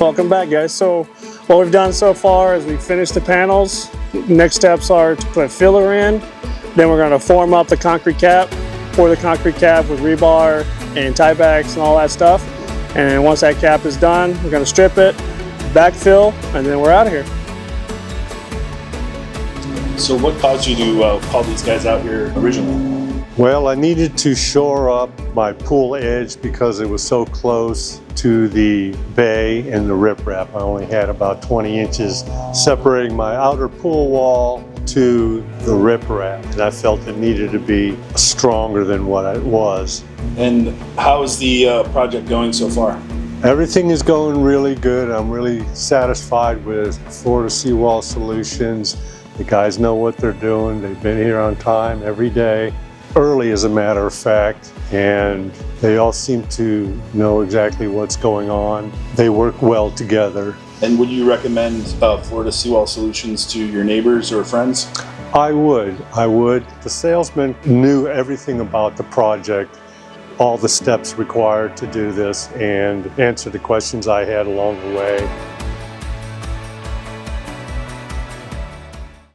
Welcome back, guys. So what we've done so far is we've finished the panels. Next steps are to put filler in. Then we're going to form up the concrete cap, pour the concrete cap with rebar and tiebacks and all that stuff. And then once that cap is done, we're going to strip it, backfill, and then we're out of here. So what caused you to call these guys out here originally? Well, I needed to shore up my pool edge because it was so close to the bay and the riprap. I only had about 20 inches separating my outer pool wall to the riprap, and I felt it needed to be stronger than what it was. And how is the project going so far? Everything is going really good. I'm really satisfied with Florida Seawall Solutions. The guys know what they're doing. They've been here on time every day, early as a matter of fact, and they all seem to know exactly what's going on. They work well together. And would you recommend Florida Seawall Solutions to your neighbors or friends? I would. The salesman knew everything about the project, all the steps required to do this, and answered the questions I had along the way.